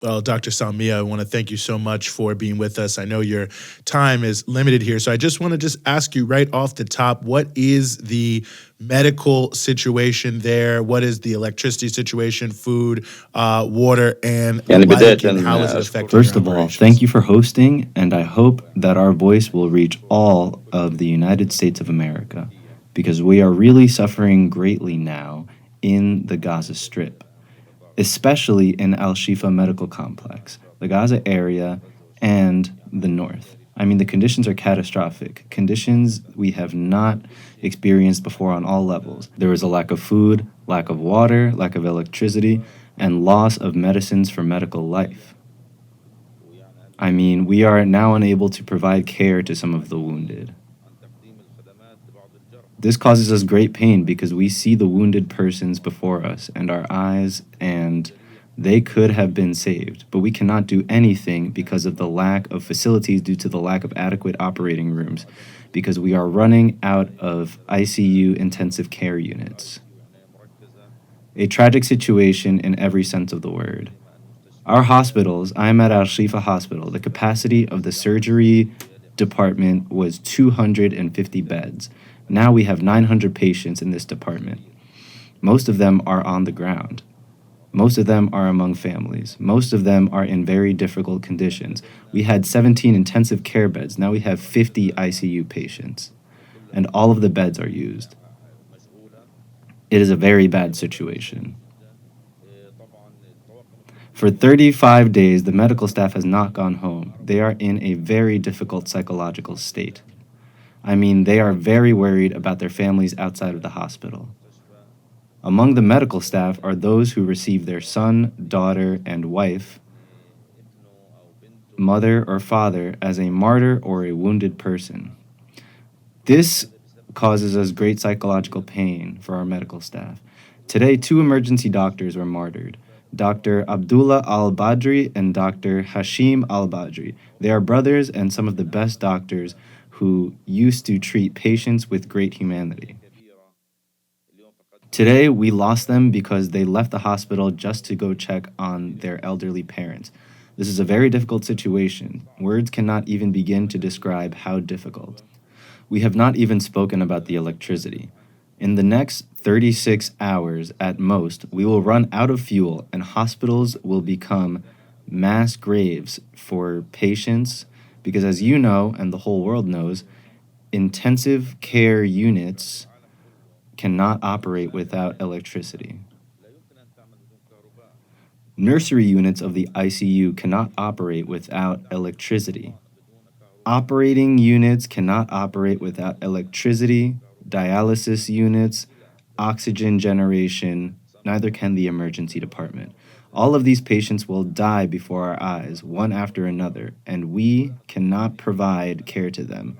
Well, Dr. Salmiya, I want to thank you so much for being with us. I know your time is limited here, so I just want to ask you right off the top, what is the medical situation there? What is the electricity situation, food, water, and the يعني بداية like, and how is it أشكر affecting your First of all, thank operations? you for hosting, and I hope that our voice will reach all of the United States of America because we are really suffering greatly now in the Gaza Strip, especially in Al-Shifa Medical Complex, the Gaza area, and the north. I mean, the conditions are catastrophic, conditions we have not experienced before on all levels. There is a lack of food, lack of water, lack of electricity, and loss of medicines for medical life. I mean, we are now unable to provide care to some of the wounded. This causes us great pain because we see the wounded persons before us and our eyes, and they could have been saved, but we cannot do anything because of the lack of facilities due to the lack of adequate operating rooms, because we are running out of ICU intensive care units. A tragic situation in every sense of the word. Our hospitals, I'm at Al-Shifa Hospital, the capacity of the surgery department was 250 beds. Now we have 900 patients in this department. Most of them are on the ground. Most of them are among families. Most of them are in very difficult conditions. We had 17 intensive care beds. Now we have 50 ICU patients, and all of the beds are used. It is a very bad situation. For 35 days, the medical staff has not gone home. They are in a very difficult psychological state. I mean, they are very worried about their families outside of the hospital. Among the medical staff are those who receive their son, daughter, and wife, mother, or father as a martyr or a wounded person. This causes us great psychological pain for our medical staff. Today, 2 emergency doctors were martyred. Dr. Abdullah al-Badri and Dr. Hashim al-Badri. They are brothers and some of the best doctors who used to treat patients with great humanity. Today, we lost them because they left the hospital just to go check on their elderly parents. This is a very difficult situation. Words cannot even begin to describe how difficult. We have not even spoken about the electricity. In the next 36 hours at most, we will run out of fuel and hospitals will become mass graves for patients because, as you know, and the whole world knows, intensive care units cannot operate without electricity. Nursery units of the ICU cannot operate without electricity. Operating units cannot operate without electricity, dialysis units, oxygen generation, neither can the emergency department. All of these patients will die before our eyes, one after another, and we cannot provide care to them.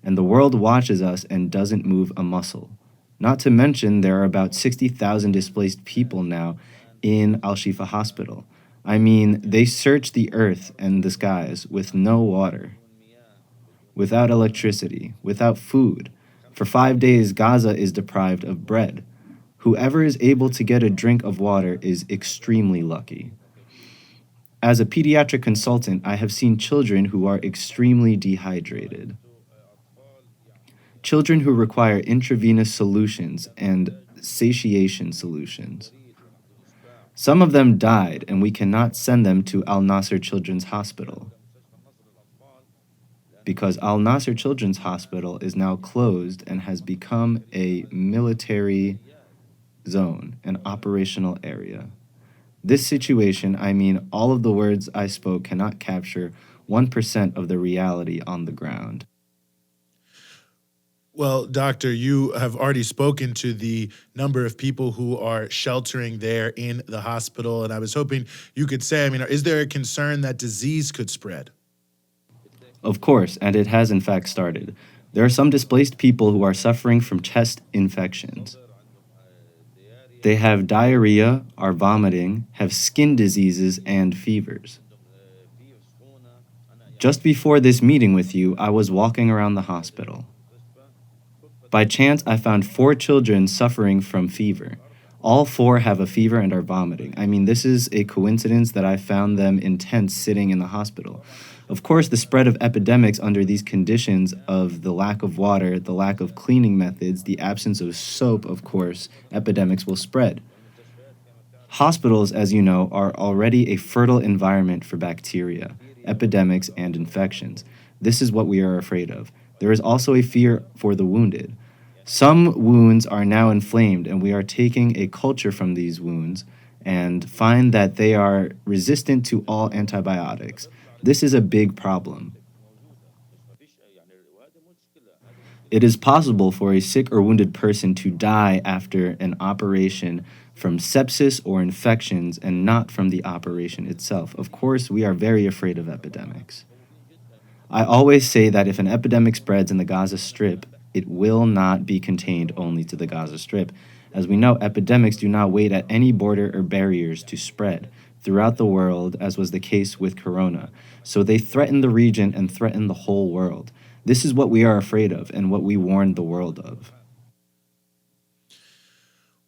And the world watches us and doesn't move a muscle. Not to mention, there are about 60,000 displaced people now in Al-Shifa Hospital. I mean, they search the earth and the skies with no water, without electricity, without food. For 5 days, Gaza is deprived of bread. Whoever is able to get a drink of water is extremely lucky. As a pediatric consultant, I have seen children who are extremely dehydrated. Children who require intravenous solutions and satiation solutions. Some of them died, and we cannot send them to Al-Nasser Children's Hospital because Al-Nasser Children's Hospital is now closed and has become a military zone, an operational area. This situation, I mean, all of the words I spoke cannot capture 1% of the reality on the ground. Well, doctor, you have already spoken to the number of people who are sheltering there in the hospital, and I was hoping you could say, I mean, is there a concern that disease could spread? Of course, and it has in fact started. There are some displaced people who are suffering from chest infections. They have diarrhea, are vomiting, have skin diseases, and fevers. Just before this meeting with you, I was walking around the hospital. By chance, I found 4 children suffering from fever. All four have a fever and are vomiting. I mean, this is a coincidence that I found them in tents sitting in the hospital. Of course, the spread of epidemics under these conditions of the lack of water, the lack of cleaning methods, the absence of soap, of course, epidemics will spread. Hospitals, as you know, are already a fertile environment for bacteria, epidemics, and infections. This is what we are afraid of. There is also a fear for the wounded. Some wounds are now inflamed, and we are taking a culture from these wounds and find that they are resistant to all antibiotics. This is a big problem. It is possible for a sick or wounded person to die after an operation from sepsis or infections and not from the operation itself. Of course, we are very afraid of epidemics. I always say that if an epidemic spreads in the Gaza Strip, it will not be contained only to the Gaza Strip. As we know, epidemics do not wait at any border or barriers to spread throughout the world, as was the case with corona. So they threaten the region and threaten the whole world. This is what we are afraid of and what we warned the world of.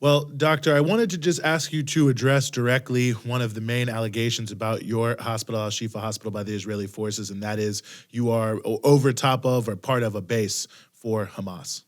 Well, doctor, I wanted to just ask you to address directly one of the main allegations about your hospital, Al-Shifa Hospital, by the Israeli forces, and that is you are over top of or part of a base for Hamas.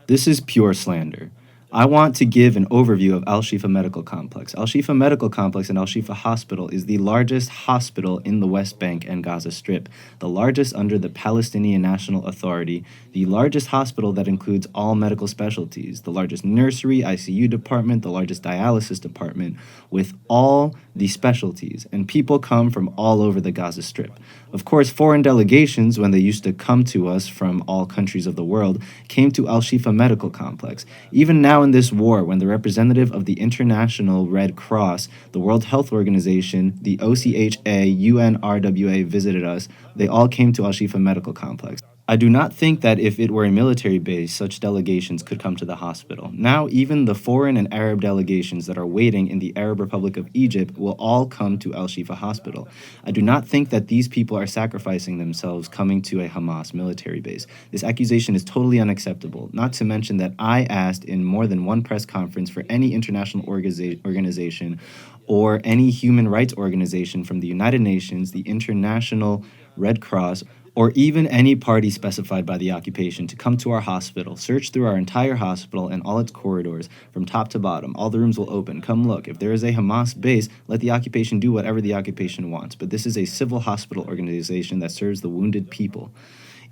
This is pure slander. I want to give an overview of Al-Shifa Medical Complex. Al-Shifa Medical Complex and Al-Shifa Hospital is the largest hospital in the West Bank and Gaza Strip, the largest under the Palestinian National Authority, the largest hospital that includes all medical specialties, the largest nursery, ICU department, the largest dialysis department, with all the specialties. And people come from all over the Gaza Strip. Of course, foreign delegations, when they used to come to us from all countries of the world, came to Al-Shifa Medical Complex. Even now in this war, when the representative of the International Red Cross, the World Health Organization, the OCHA, UNRWA visited us, they all came to Al-Shifa Medical Complex. I do not think that if it were a military base, such delegations could come to the hospital. Now, even the foreign and Arab delegations that are waiting in the Arab Republic of Egypt will all come to Al-Shifa Hospital. I do not think that these people are sacrificing themselves coming to a Hamas military base. This accusation is totally unacceptable, not to mention that I asked in more than one press conference for any international organization or any human rights organization from the United Nations, the International Red Cross, or even any party specified by the occupation to come to our hospital, search through our entire hospital and all its corridors from top to bottom. All the rooms will open. Come look. If there is a Hamas base, let the occupation do whatever the occupation wants. But this is a civil hospital organization that serves the wounded people.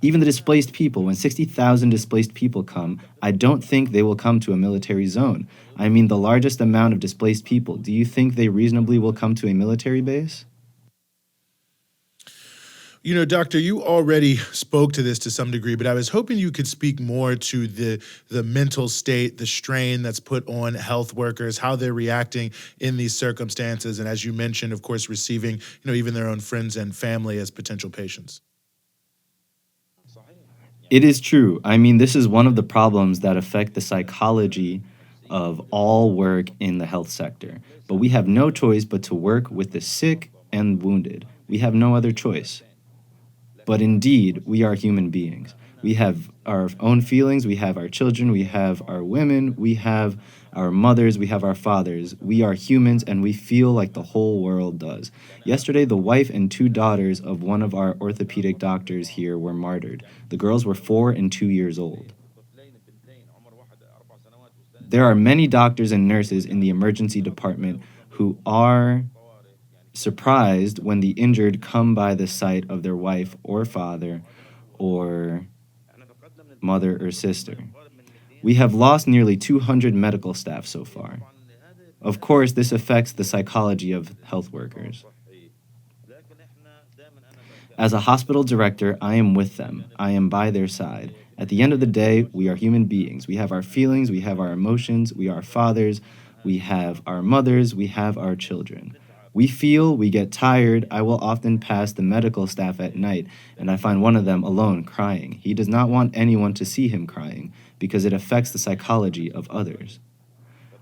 Even the displaced people, when 60,000 displaced people come, I don't think they will come to a military zone. I mean, the largest amount of displaced people. Do you think they reasonably will come to a military base? You know, doctor, you already spoke to this to some degree, but I was hoping you could speak more to the mental state, the strain that's put on health workers, how they're reacting in these circumstances, and as you mentioned, of course, receiving, even their own friends and family as potential patients. It is true. I mean, this is one of the problems that affect the psychology of all work in the health sector. But we have no choice but to work with the sick and wounded. We have no other choice. But indeed, we are human beings. We have our own feelings, we have our children, we have our women, we have our mothers, we have our fathers. We are humans and we feel like the whole world does. Yesterday, the wife and two daughters of one of our orthopedic doctors here were martyred. The girls were 4 and 2 years old. There are many doctors and nurses in the emergency department who are surprised when the injured come by the site of their wife or father or mother or sister. We have lost nearly 200 medical staff so far. Of course, this affects the psychology of health workers. As a hospital director, I am with them. I am by their side. At the end of the day, we are human beings. We have our feelings, we have our emotions, we are fathers, we have our mothers, we have our children. We feel, we get tired. I will often pass the medical staff at night, and I find one of them alone crying. He does not want anyone to see him crying, because it affects the psychology of others.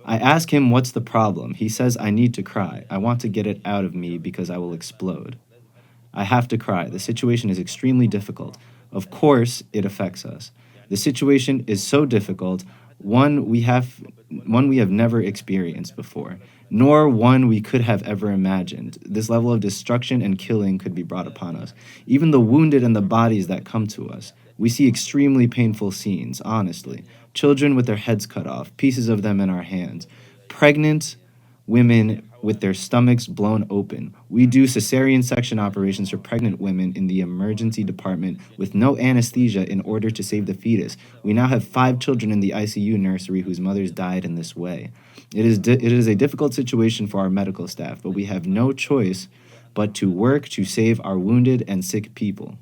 I ask him what's the problem. He says I need to cry. I want to get it out of me because I will explode. I have to cry. The situation is extremely difficult. Of course, it affects us. The situation is so difficult, one we have one we have never experienced before, nor one we could have ever imagined. This level of destruction and killing could be brought upon us. Even the wounded and the bodies that come to us. We see extremely painful scenes, honestly. Children with their heads cut off, pieces of them in our hands. Pregnant women with their stomachs blown open. We do cesarean section operations for pregnant women in the emergency department with no anesthesia in order to save the fetus. We now have 5 children in the ICU nursery whose mothers died in this way. It is a difficult situation for our medical staff, but we have no choice but to work to save our wounded and sick people.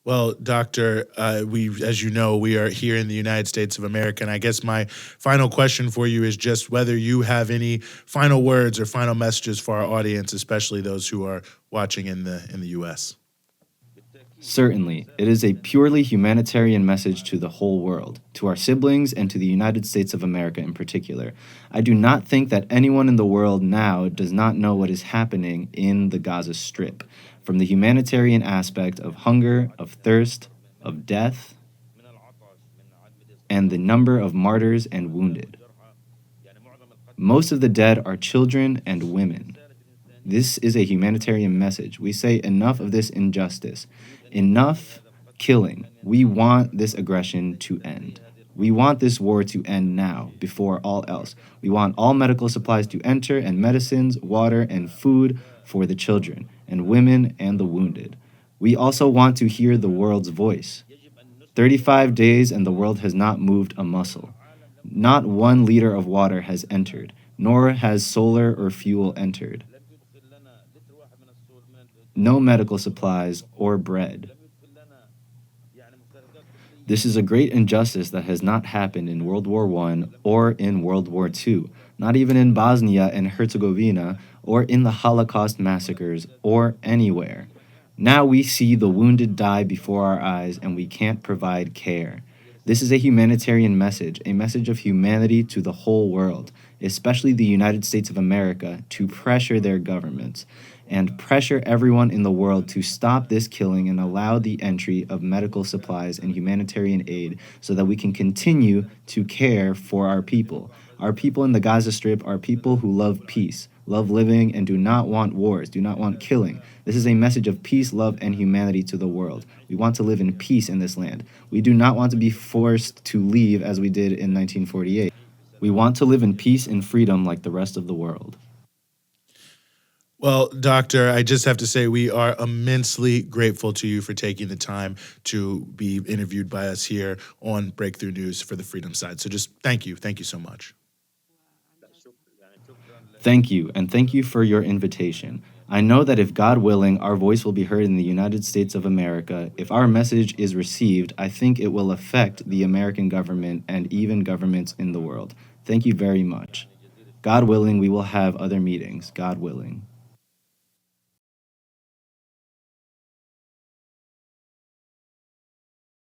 Well, Doctor, as you know, we are here in the United States of America, and I guess my final question for you is just whether you have any final words or final messages for our audience, especially those who are watching in the U.S. Certainly, it is a purely humanitarian message to the whole world, to our siblings and to the United States of America in particular. I do not think that anyone in the world now does not know what is happening in the Gaza Strip, from the humanitarian aspect of hunger, of thirst, of death, and the number of martyrs and wounded. Most of the dead are children and women. This is a humanitarian message. We say enough of this injustice, enough killing. We want this aggression to end. We want this war to end now, before all else. We want all medical supplies to enter, and medicines, water, and food for the children, and women, and the wounded. We also want to hear the world's voice. 35 days and the world has not moved a muscle. Not 1 liter of water has entered, nor has solar or fuel entered. No medical supplies or bread. This is a great injustice that has not happened in World War I or in World War II, not even in Bosnia and Herzegovina or in the Holocaust massacres or anywhere. Now we see the wounded die before our eyes and we can't provide care. This is a humanitarian message, a message of humanity to the whole world, especially the United States of America, to pressure their governments and pressure everyone in the world to stop this killing and allow the entry of medical supplies and humanitarian aid so that we can continue to care for our people. Our people in the Gaza Strip are people who love peace, love living, and do not want wars, do not want killing. This is a message of peace, love, and humanity to the world. We want to live in peace in this land. We do not want to be forced to leave as we did in 1948. We want to live in peace and freedom like the rest of the world. Well, Doctor, I just have to say we are immensely grateful to you for taking the time to be interviewed by us here on Breakthrough News for the Freedom Side. So just thank you. Thank you so much. Thank you, and thank you for your invitation. I know that if God willing, our voice will be heard in the United States of America. If our message is received, I think it will affect the American government and even governments in the world. Thank you very much. God willing, we will have other meetings. God willing.